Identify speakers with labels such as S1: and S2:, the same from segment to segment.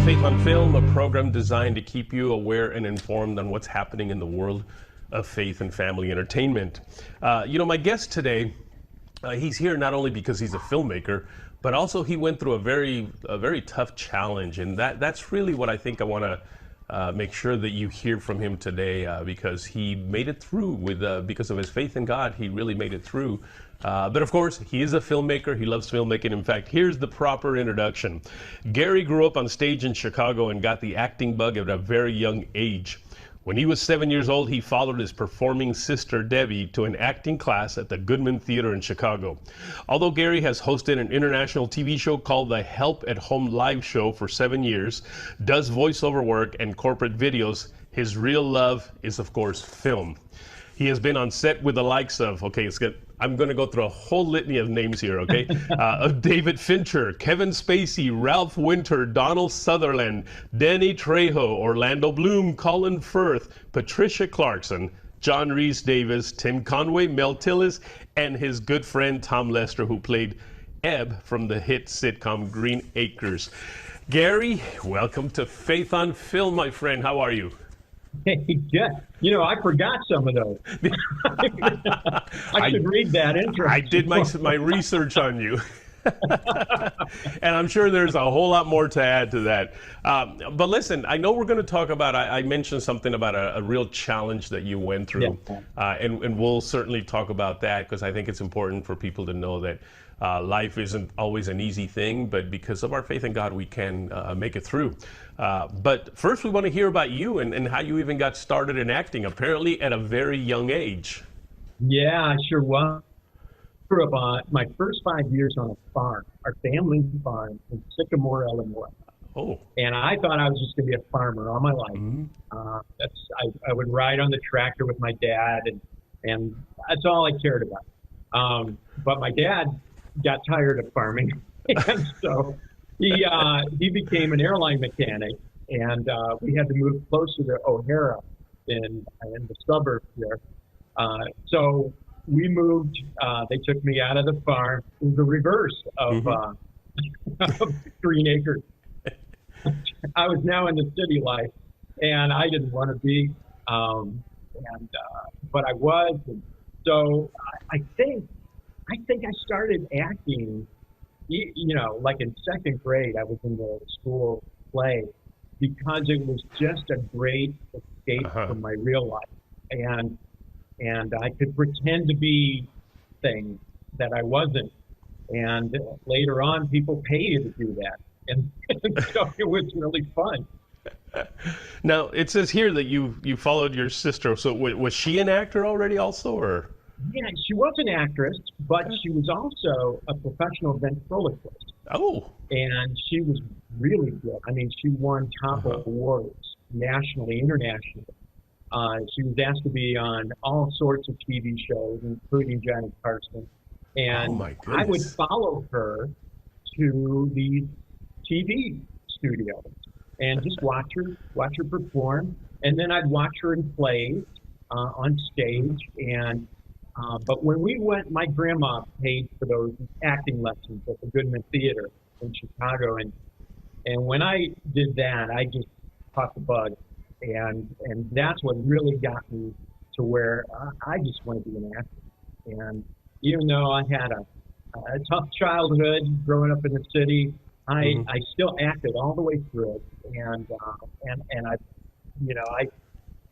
S1: Faith on Film, a program designed to keep you aware and informed on what's happening in the world of faith and family entertainment. My guest today, he's here not only because he's a filmmaker, but also he went through a very tough challenge, and that's really what I think I want to make sure that you hear from him today, because he made it through because of his faith in God. He really made it through. But of course, he is a filmmaker. He loves filmmaking. In fact, here's the proper introduction. Gary grew up on stage in Chicago and got the acting bug at a very young age. When he was 7 years old, he followed his performing sister Debbie to an acting class at the Goodman Theater in Chicago. Although Gary has hosted an international TV show called the Help at Home Live Show for 7 years, does voiceover work and corporate videos, his real love is, of course, film. He has been on set with the likes of, I'm going to go through a whole litany of names here, okay? Of David Fincher, Kevin Spacey, Ralph Winter, Donald Sutherland, Danny Trejo, Orlando Bloom, Colin Firth, Patricia Clarkson, John Rhys-Davies, Tim Conway, Mel Tillis, and his good friend Tom Lester, who played Ebb from the hit sitcom Green Acres. Gary, welcome to Faith on Film, my friend. How are you?
S2: Hey, Jeff, I forgot some of those. I should read that intro.
S1: I did my research on you. And I'm sure there's a whole lot more to add to that. But listen, I know we're going to talk about, I mentioned something about a real challenge that you went through. Yeah. And we'll certainly talk about that, because I think it's important for people to know that life isn't always an easy thing, but because of our faith in God, we can make it through. But first, we want to hear about you and how you even got started in acting, apparently at a very young age.
S2: Yeah, I sure was. Grew up on my first 5 years on a farm, our family farm in Sycamore, Illinois.
S1: Oh.
S2: And I thought I was just going to be a farmer all my life. Mm-hmm. I would ride on the tractor with my dad, and that's all I cared about. But my dad got tired of farming, and so he became an airline mechanic, and we had to move closer to O'Hara in the suburbs there. So we moved. They took me out of the farm. It was the reverse of, of Green Acres. I was now in the city life, and I didn't want to be, but I was. And so I think I started acting, like in second grade. I was in the school play because it was just a great escape from my real life, and I could pretend to be things that I wasn't. And later on, people pay you to do that, and so it was really fun.
S1: Now it says here that you followed your sister. So was she an actor already, also, or?
S2: Yeah, she was an actress, but she was also a professional ventriloquist.
S1: Oh.
S2: And she was really good. I mean, she won top awards nationally, internationally. She was asked to be on all sorts of TV shows, including Johnny Carson. And I would follow her to these TV studios and just watch her perform. And then I'd watch her in plays on stage. And but when we went, my grandma paid for those acting lessons at the Goodman Theater in Chicago, and when I did that, I just caught the bug, and that's what really got me to where I just want to be an actor. And even though I had a tough childhood growing up in the city, I still acted all the way through it, and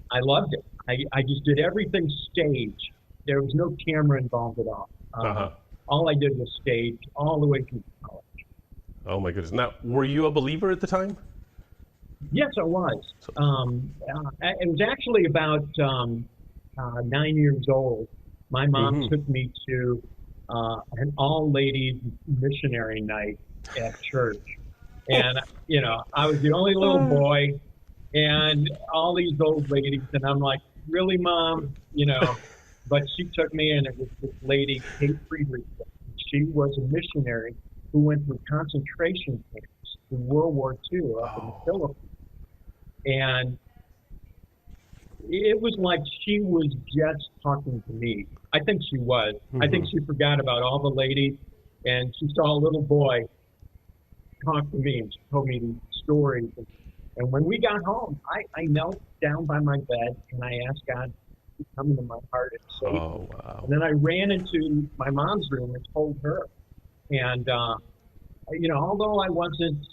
S2: I loved it. I just did everything stage. There was no camera involved at all. All I did was stage all the way through college.
S1: Oh my goodness! Now, were you a believer at the time?
S2: Yes, I was. It was actually about 9 years old. My mom took me to an all-ladies missionary night at church, and I was the only little boy, and all these old ladies, and I'm like, really, Mom? But she took me, and it was this lady, Kate Friedrich. She was a missionary who went through concentration camps in World War II up in the Philippines. And it was like she was just talking to me. I think she was. I think she forgot about all the ladies, and she saw a little boy talk to me, and she told me these stories. And when we got home, I knelt down by my bed and I asked God to come into my heart and save me.
S1: Oh, wow.
S2: And then I ran into my mom's room and told her. And, although I wasn't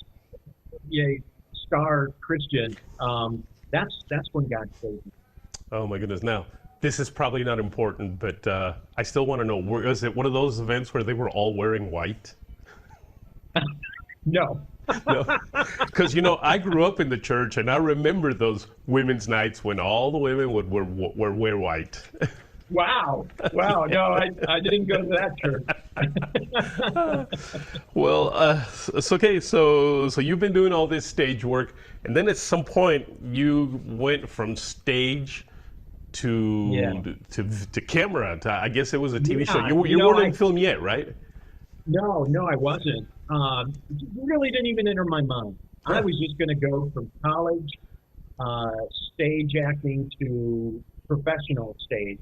S2: a star Christian, that's when God saved me.
S1: Oh my goodness. Now, this is probably not important, but I still want to know, was it one of those events where they were all wearing white?
S2: No.
S1: No, because I grew up in the church, and I remember those women's nights when all the women would wear white.
S2: Wow. No, I didn't go to that church.
S1: Well, it's okay. So you've been doing all this stage work, and then at some point you went from stage to camera. I guess it was a TV show. You weren't in film yet, right?
S2: No, I wasn't. It really didn't even enter my mind. I was just going to go from college, stage acting to professional stage.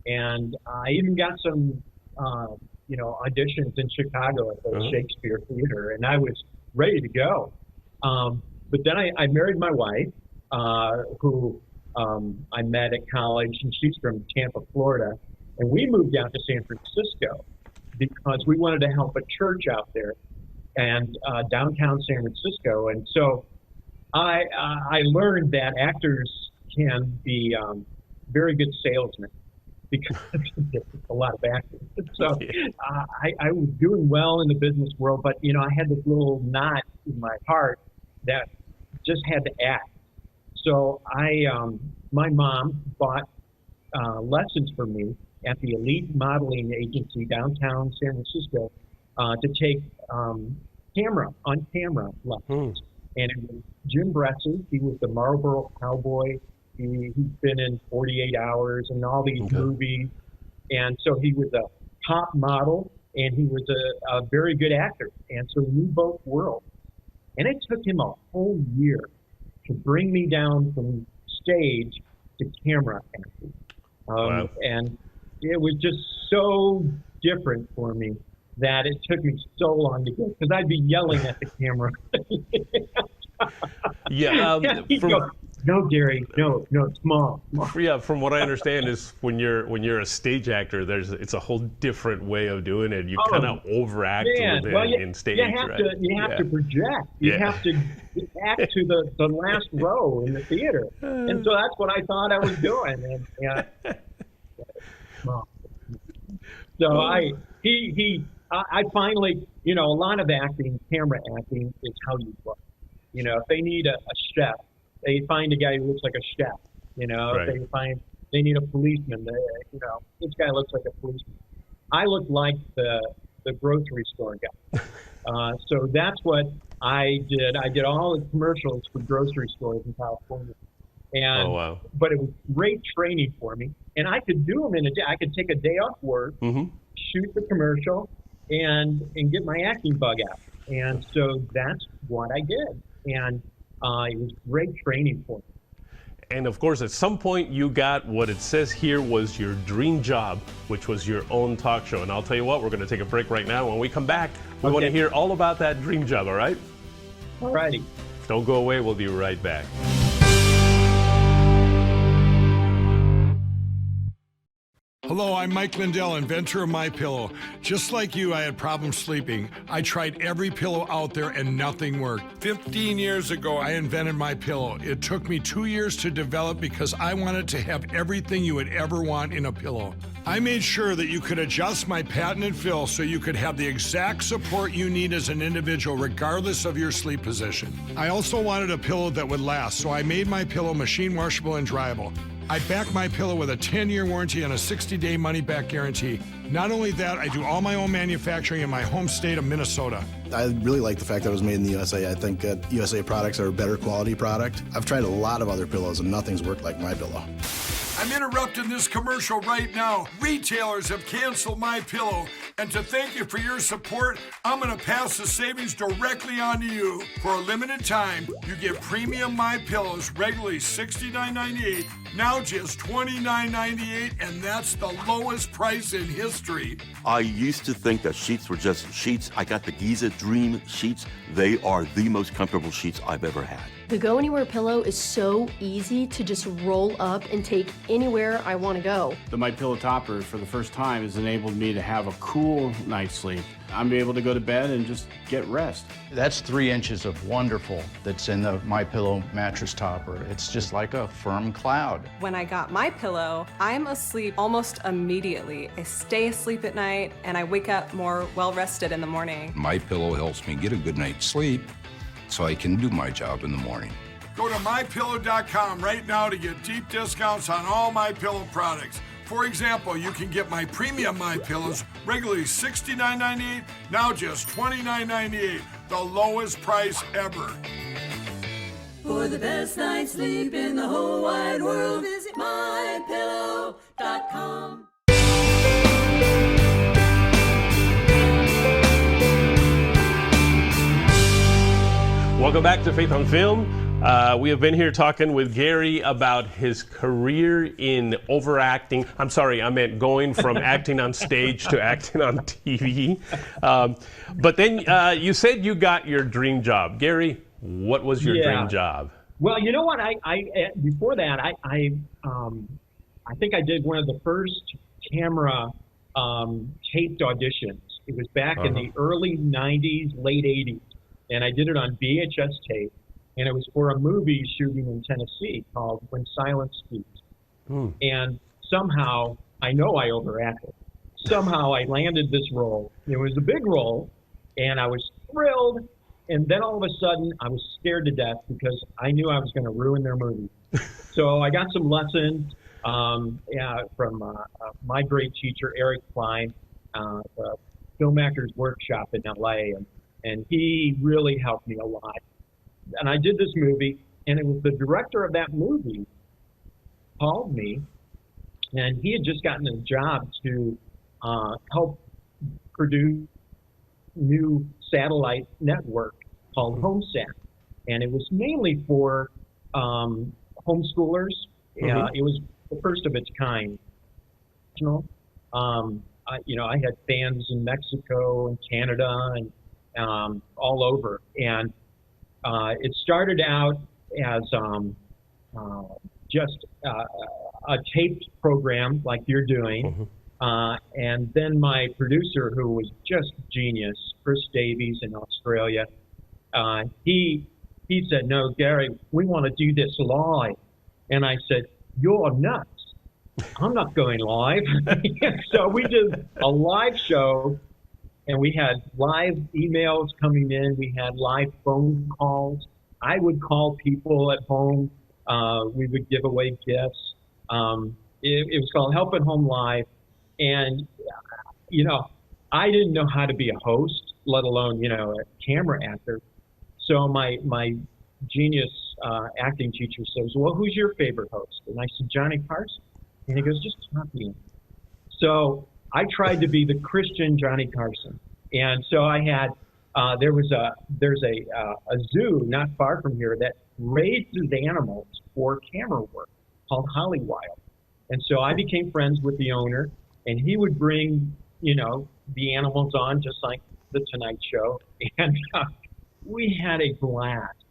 S2: And I even got some, auditions in Chicago at the Shakespeare Theater, and I was ready to go. But then I married my wife, who I met at college, and she's from Tampa, Florida. And we moved out to San Francisco because we wanted to help a church out there and downtown San Francisco. And so I learned that actors can be very good salesmen because it's a lot of acting. So I was doing well in the business world, but I had this little knot in my heart that just had to act. So my mom bought lessons for me at the Elite Modeling Agency downtown San Francisco to take camera lessons. And it was Jim Bresson. He was the Marlboro Cowboy. He's been in 48 Hours and all these movies. And so he was a top model, and he was a very good actor. And so he knew both worlds. And it took him a whole year to bring me down from stage to camera acting.
S1: Wow.
S2: And it was just so different for me that it took me so long to get, because I'd be yelling at the camera. No, Gary, no, small.
S1: Yeah, from what I understand is when you're a stage actor, it's a whole different way of doing it. You kind of overact in stage.
S2: You have to project. You have to act to the last row in the theater, and so that's what I thought I was doing. So I finally, a lot of acting, camera acting, is how you look. If they need a chef, they find a guy who looks like a chef.
S1: Right.
S2: If they need a policeman, this guy looks like a policeman. I look like the grocery store guy. So that's what I did. I did all the commercials for grocery stores in California. And, But it was great training for me. And I could do them in a day. I could take a day off work, shoot the commercial, and get my acting bug out. And so that's what I did. And it was great training for me.
S1: And of course, at some point, you got what it says here was your dream job, which was your own talk show. And I'll tell you what, we're going to take a break right now. When we come back, we want to hear all about that dream job, all right?
S2: All righty.
S1: Don't go away. We'll be right back.
S3: Hello, I'm Mike Lindell, inventor of MyPillow. Just like you, I had problems sleeping. I tried every pillow out there and nothing worked. 15 years ago, I invented MyPillow. It took me 2 years to develop because I wanted to have everything you would ever want in a pillow. I made sure that you could adjust my patented fill so you could have the exact support you need as an individual regardless of your sleep position. I also wanted a pillow that would last, so I made MyPillow machine washable and dryable. I back MyPillow with a 10-year warranty and a 60-day money-back guarantee. Not only that, I do all my own manufacturing in my home state of Minnesota.
S4: I really like the fact that it was made in the USA. I think that USA products are a better quality product. I've tried a lot of other pillows and nothing's worked like MyPillow.
S3: I'm interrupting this commercial right now. Retailers have canceled My Pillow, and to thank you for your support, I'm going to pass the savings directly on to you. For a limited time, you get premium My Pillows, regularly $69.98, now just $29.98, and that's the lowest price in history.
S5: I used to think that sheets were just sheets. I got the Giza Dream sheets. They are the most comfortable sheets I've ever had.
S6: The Go Anywhere pillow is so easy to just roll up and take anywhere I want to go.
S7: The My Pillow topper, for the first time, has enabled me to have a cool night's sleep. I'm able to go to bed and just get rest.
S8: That's 3 inches of wonderful that's in the My Pillow mattress topper. It's just like a firm cloud.
S9: When I got My Pillow, I'm asleep almost immediately. I stay asleep at night and I wake up more well-rested in the morning.
S10: My Pillow helps me get a good night's sleep so I can do my job in the morning.
S3: Go to MyPillow.com right now to get deep discounts on all My Pillow products. For example, you can get my premium My Pillows, regularly $69.98, now just $29.98, the lowest price ever.
S11: For the best night's sleep in the whole wide world, visit MyPillow.com.
S1: Welcome back to Faith on Film. We have been here talking with Gary about his career in overacting. I'm sorry, I meant going from acting on stage to acting on TV. But then you said you got your dream job. Gary, what was your dream job?
S2: Well, you know what? Before that, I think I did one of the first camera taped auditions. It was back in the early 90s, late 80s. And I did it on VHS tape, and it was for a movie shooting in Tennessee called When Silence Speaks. And somehow, I know I overacted. Somehow I landed this role. It was a big role, and I was thrilled. And then all of a sudden, I was scared to death because I knew I was going to ruin their movie. So I got some lessons from my great teacher, Eric Klein, the Filmmakers Workshop in LA. And he really helped me a lot. And I did this movie, and it was the director of that movie called me, and he had just gotten a job to help produce new satellite network called HomeSat. And it was mainly for homeschoolers. It was the first of its kind. I had fans in Mexico and Canada and all over. And it started out as just a taped program like you're doing. And then my producer, who was just genius, Chris Davies in Australia, he said, "No, Gary, we want to do this live." And I said, "You're nuts. I'm not going live." So we did a live show. And we had live emails coming in. We had live phone calls. I would call people at home. We would give away gifts. It was called Help at Home Live. And, I didn't know how to be a host, let alone, a camera actor. So my genius acting teacher says, "Well, who's your favorite host?" And I said, "Johnny Carson." And he goes, "Just copy him." So I tried to be the Christian Johnny Carson. And so I had, there's a zoo not far from here that raises animals for camera work called Hollywild. And so I became friends with the owner, and he would bring, the animals on just like the Tonight Show. And we had a blast.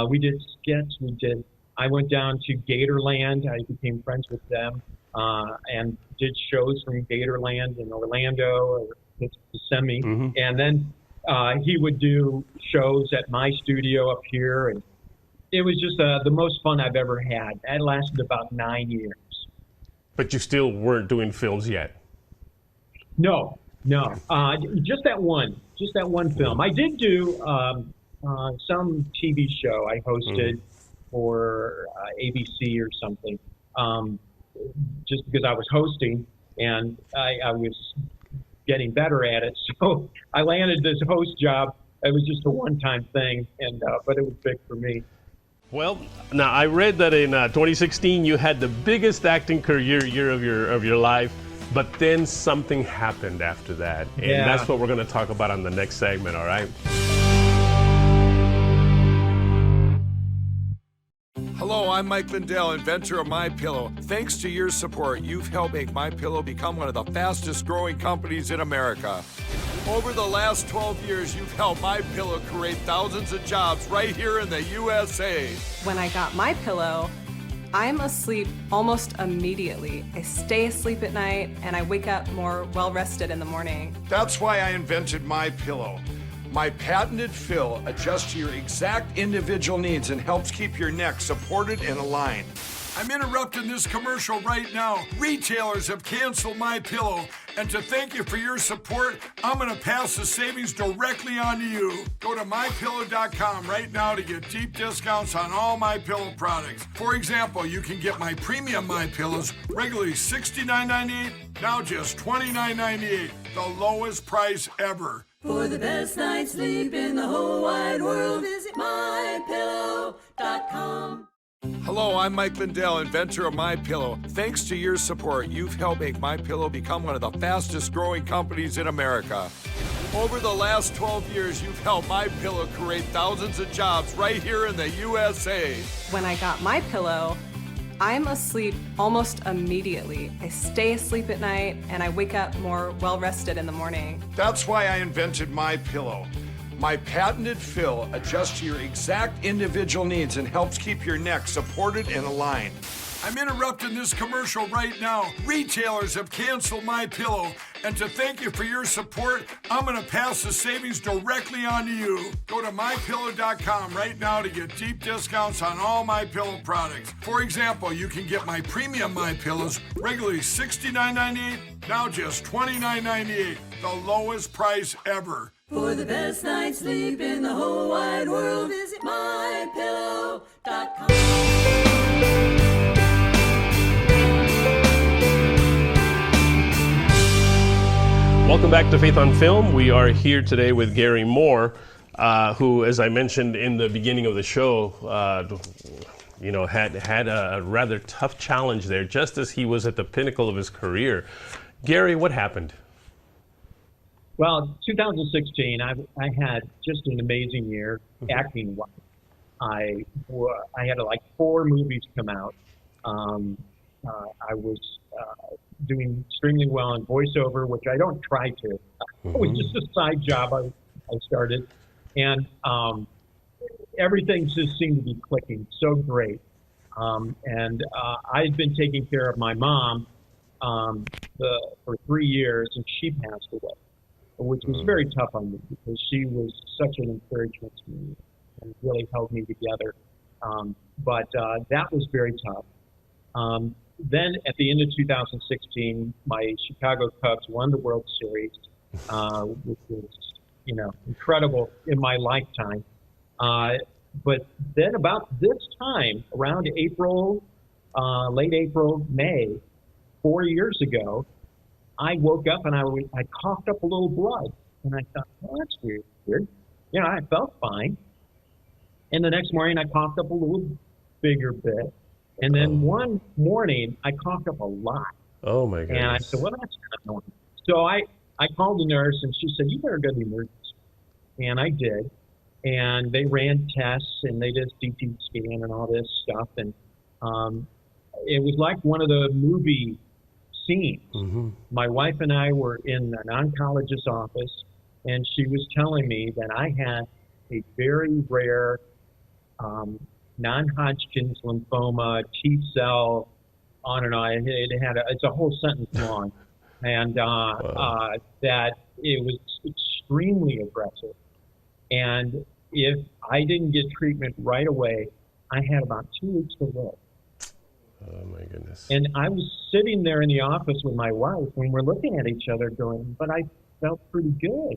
S2: We did skits. I went down to Gatorland. I became friends with them. And did shows from Gatorland in Orlando or Kissimmee. And then he would do shows at my studio up here. And it was just the most fun I've ever had. That lasted about 9 years.
S1: But you still weren't doing films yet?
S2: No. Just that one film. I did do some TV show I hosted for ABC or something. Just because I was hosting and I was getting better at it. So I landed this host job. It was just a one-time thing, but it was big for me.
S1: Well, now I read that in 2016 you had the biggest acting career year of your life, but then something happened after that, and that's what we're going to talk about on the next segment. All right.
S3: Hello, I'm Mike Lindell, inventor of MyPillow. Thanks to your support, you've helped make MyPillow become one of the fastest growing companies in America. Over the last 12 years, you've helped MyPillow create thousands of jobs right here in the USA.
S9: When I got my pillow, I'm asleep almost immediately. I stay asleep at night and I wake up more well-rested in the morning.
S3: That's why I invented MyPillow. My patented fill adjusts to your exact individual needs and helps keep your neck supported and aligned. I'm interrupting this commercial right now. Retailers have canceled MyPillow, and to thank you for your support, I'm going to pass the savings directly on to you. Go to MyPillow.com right now to get deep discounts on all MyPillow products. For example, you can get my premium MyPillows, regularly $69.98, now just $29.98, the lowest price ever.
S11: For the best night's sleep in the whole wide world, visit MyPillow.com.
S3: Hello, I'm Mike Lindell, inventor of MyPillow. Thanks to your support, you've helped make MyPillow become one of the fastest growing companies in America. Over the last 12 years, you've helped MyPillow create thousands of jobs right here in the USA.
S9: When I got my pillow, I'm asleep almost immediately. I stay asleep at night and I wake up more well-rested in the morning.
S3: That's why I invented MyPillow. My patented fill adjusts to your exact individual needs and helps keep your neck supported and aligned. I'm interrupting this commercial right now. Retailers have canceled MyPillow, and to thank you for your support, I'm going to pass the savings directly on to you. Go to MyPillow.com right now to get deep discounts on all MyPillow products. For example, you can get my premium MyPillows, regularly $69.98, now just $29.98, the lowest price ever.
S11: For the best night's sleep in the whole wide world, visit MyPillow.com.
S1: Welcome back to Faith on Film. We are here today with Gary Moore, who, as I mentioned in the beginning of the show, had a rather tough challenge there, just as he was at the pinnacle of his career. Gary, what happened?
S2: Well, 2016, I had just an amazing year acting-wise. I had like 4 movies come out. I was doing extremely well in voiceover, which I don't try to. It was just a side job I started. And everything just seemed to be clicking so great. And I had been taking care of my mom for 3 years, and she passed away, which was very tough on me because she was such an encouragement to me and really held me together. But that was very tough. Then at the end of 2016, my Chicago Cubs won the World Series, which was, incredible in my lifetime. But then about this time, around April, late April, May, 4 years ago, I woke up and I coughed up a little blood. And I thought, well, that's weird. I felt fine. And the next morning, I coughed up a little bigger bit. And then one morning, I coughed up a lot.
S1: Oh, my goodness.
S2: And I said, well, that's not normal. So I called the nurse, and she said, you better go to the emergency. And I did. And they ran tests, and they did a CT scan and all this stuff. And it was like one of the movie scenes. Mm-hmm. My wife and I were in an oncologist's office, and she was telling me that I had a very rare non-Hodgkin's lymphoma, T-cell, on and on. It's a whole sentence long. And that it was extremely aggressive. And if I didn't get treatment right away, I had about 2 weeks to live.
S1: Oh, my goodness.
S2: And I was sitting there in the office with my wife, and we're looking at each other going, but I felt pretty good.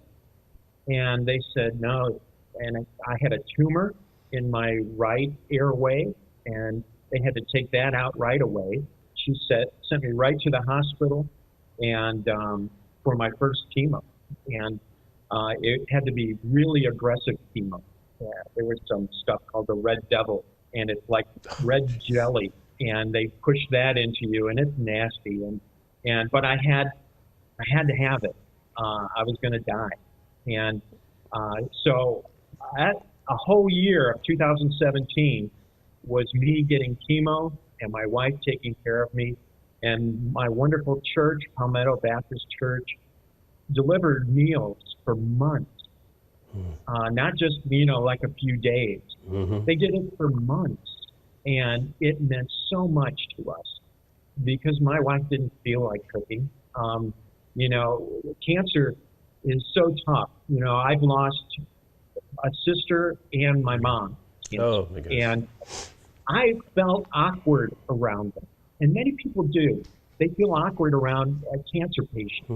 S2: And they said, no. And I had a tumor in my right airway, and they had to take that out right away. She sent me right to the hospital and for my first chemo. And it had to be really aggressive chemo. There was some stuff called the Red Devil, and it's like red jelly, and they push that into you, and it's nasty. But I had to have it. I was going to die, and so a whole year of 2017 was me getting chemo and my wife taking care of me, and my wonderful church, Palmetto Baptist Church, delivered meals for months. Not just, like a few days. They did it for months, and it meant so much to us because my wife didn't feel like cooking. Cancer is so tough. I've lost a sister and my mom.
S1: Oh, my goodness.
S2: And I felt awkward around them. And many people do. They feel awkward around a cancer patient.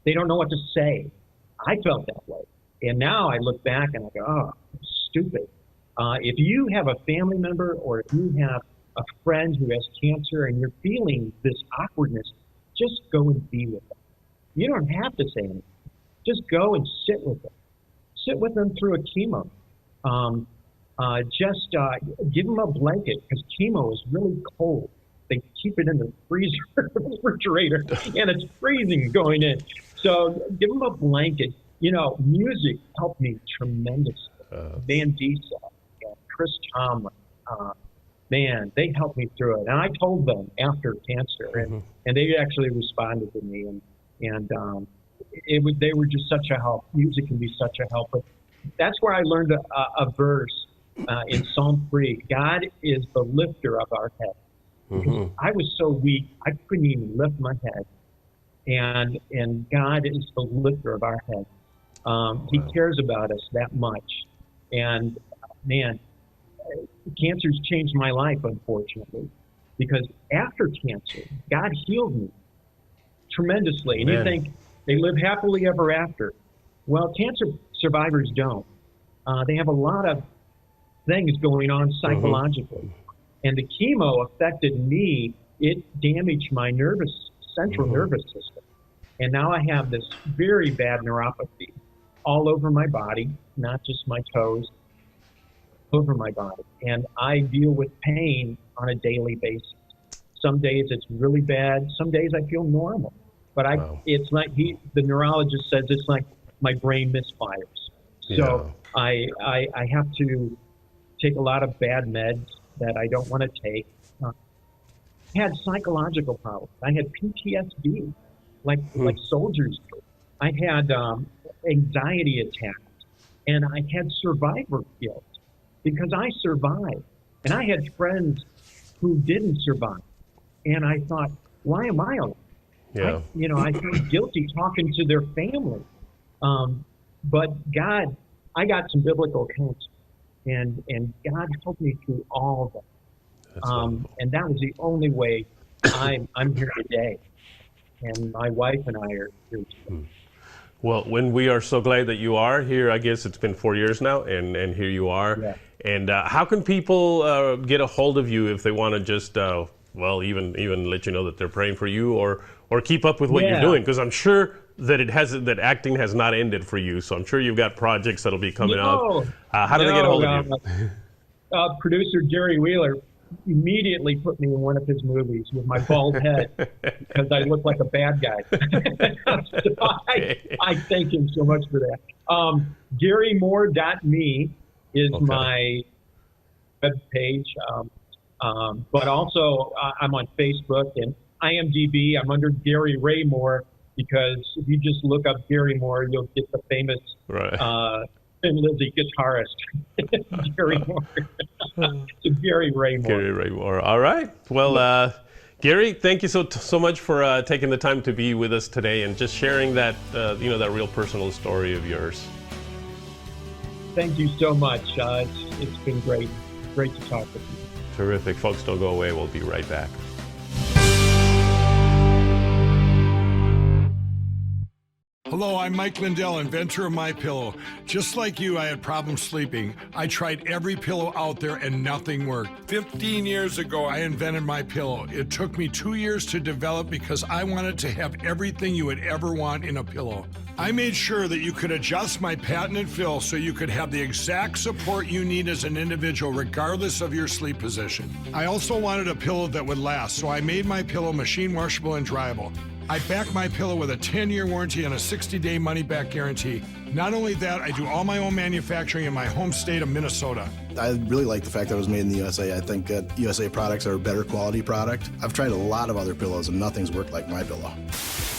S2: They don't know what to say. I felt that way. And now I look back and I go, oh, stupid. If you have a family member or if you have a friend who has cancer and you're feeling this awkwardness, just go and be with them. You don't have to say anything. Just go and sit with them. Sit with them through a chemo. Just give them a blanket because chemo is really cold. They keep it in the freezer, refrigerator, and it's freezing going in. So give them a blanket. Music helped me tremendously. Van Diesel, Chris Tomlin, man, they helped me through it. And I told them after cancer, and they actually responded to me, and they were just such a help. Music can be such a help. But that's where I learned a verse in Psalm 3. God is the lifter of our head. Because I was so weak, I couldn't even lift my head. And God is the lifter of our head. He cares about us that much. And man, cancer's changed my life, unfortunately, because after cancer, God healed me tremendously. And you think they live happily ever after. Well, cancer survivors don't. They have a lot of things going on psychologically. And the chemo affected me. It damaged my central nervous system. And now I have this very bad neuropathy all over my body, not just my toes, over my body. And I deal with pain on a daily basis. Some days it's really bad. Some days I feel normal. But it's like the neurologist says it's like my brain misfires. So I have to take a lot of bad meds that I don't want to take. I had psychological problems. I had PTSD, like soldiers do. I had anxiety attacks, and I had survivor guilt because I survived. And I had friends who didn't survive. And I thought, why am I alone? I felt guilty talking to their family. But God, I got some biblical counsel. And God helped me through all of that. And that was the only way I'm here today. And my wife and I are here today.
S1: Well, when we are so glad that you are here, I guess it's been 4 years now, and here you are.
S2: Yeah.
S1: And how can people get a hold of you if they want to just, even let you know that they're praying for you or keep up with what you're doing? Because I'm sure that acting has not ended for you, so I'm sure you've got projects that'll be coming out. How do they get a hold of you?
S2: Producer Jerry Wheeler immediately put me in one of his movies with my bald head because I look like a bad guy. So I thank him so much for that. GaryMoore.me is my web page, but also I'm on Facebook and IMDb. I'm under Gary Ray Moore. Because if you just look up Gary Moore, you'll get the famous Thin Lizzy guitarist, Gary Moore. So Gary Ray Moore.
S1: Gary Ray Moore. All right. Well, Gary, thank you so much for taking the time to be with us today and just sharing that that real personal story of yours.
S2: Thank you so much. It's been great to talk with you.
S1: Terrific. Folks, don't go away. We'll be right back.
S3: Hello, I'm Mike Lindell, inventor of MyPillow. Just like you, I had problems sleeping. I tried every pillow out there and nothing worked. 15 years ago, I invented MyPillow. It took me 2 years to develop because I wanted to have everything you would ever want in a pillow. I made sure that you could adjust my patented fill so you could have the exact support you need as an individual regardless of your sleep position. I also wanted a pillow that would last, so I made my pillow machine washable and dryable. I back my pillow with a 10-year warranty and a 60-day money-back guarantee. Not only that, I do all my own manufacturing in my home state of Minnesota.
S4: I really like the fact that it was made in the USA. I think that USA products are a better quality product. I've tried a lot of other pillows and nothing's worked like my pillow.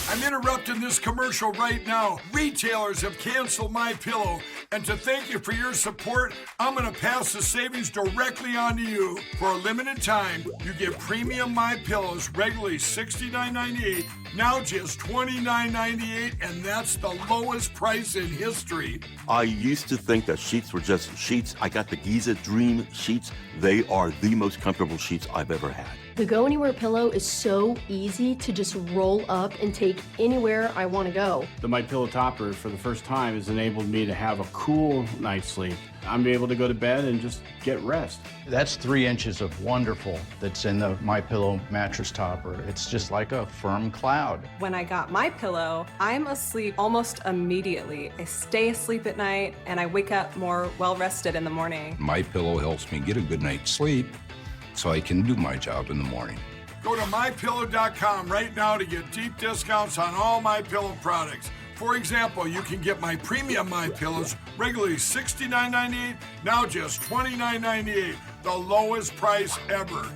S3: I'm interrupting this commercial right now. Retailers have canceled my pillow, and to thank you for your support, I'm going to pass the savings directly on to you. For a limited time, you get premium My Pillows, regularly $69.98, now just $29.98, and that's the lowest price in history.
S5: I used to think that sheets were just sheets. I got the Giza Dream sheets. They are the most comfortable sheets I've ever had.
S6: The Go Anywhere pillow is so easy to just roll up and take anywhere I want to go.
S7: The My Pillow topper, for the first time, has enabled me to have a cool night's sleep. I'm able to go to bed and just get rest.
S8: That's 3 inches of wonderful that's in the My Pillow mattress topper. It's just like a firm cloud.
S9: When I got my pillow, I'm asleep almost immediately. I stay asleep at night and I wake up more well-rested in the morning.
S10: My pillow helps me get a good night's sleep so I can do my job in the morning.
S3: Go to MyPillow.com right now to get deep discounts on all My Pillow products. For example, you can get my premium My Pillows, regularly $69.98, now just $29.98, the lowest price ever.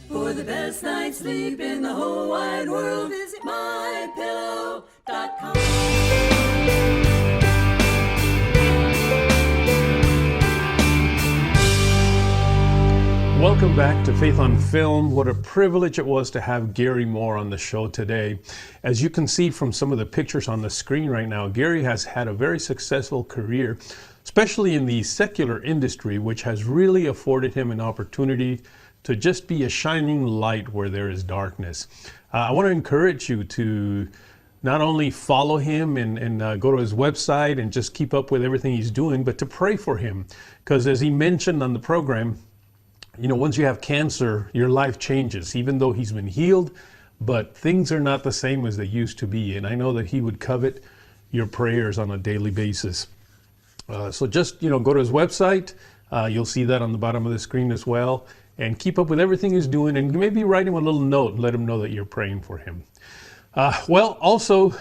S11: For the best night's sleep in the whole wide world, visit MyPillow.com.
S1: Welcome back to Faith on Film. What a privilege it was to have Gary Moore on the show today. As you can see from some of the pictures on the screen right now, Gary has had a very successful career, especially in the secular industry, which has really afforded him an opportunity to just be a shining light where there is darkness. I want to encourage you to not only follow him and go to his website and just keep up with everything he's doing, but to pray for him. Because as he mentioned on the program, you know, once you have cancer, your life changes, even though he's been healed, but things are not the same as they used to be. And I know that he would covet your prayers on a daily basis. So just, you know, go to his website. You'll see that on the bottom of the screen as well. And keep up with everything he's doing, and maybe write him a little note and let him know that you're praying for him. Well, also,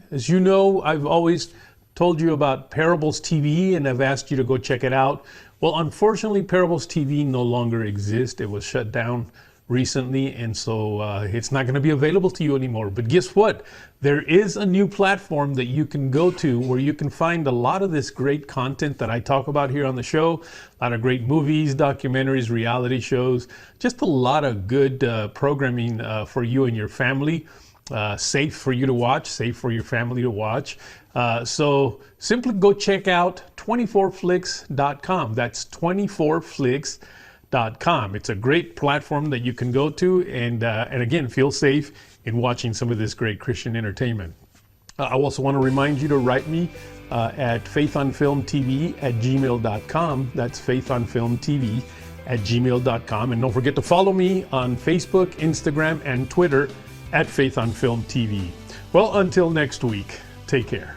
S1: as you know, I've always told you about Parables TV, and I've asked you to go check it out. Well, unfortunately, Parables TV no longer exists. It was shut down recently, and so it's not going to be available to you anymore. But guess what? There is a new platform that you can go to where you can find a lot of this great content that I talk about here on the show. A lot of great movies, documentaries, reality shows, just a lot of good programming for you and your family. Safe for you to watch, safe for your family to watch. So simply go check out 24flix.com. That's 24flix.com. It's a great platform that you can go to and again, feel safe in watching some of this great Christian entertainment. I also want to remind you to write me at faithunfilmtv@gmail.com. That's faithunfilmtv@gmail.com. And don't forget to follow me on Facebook, Instagram, and Twitter at Faith on Film TV. Well, until next week, take care.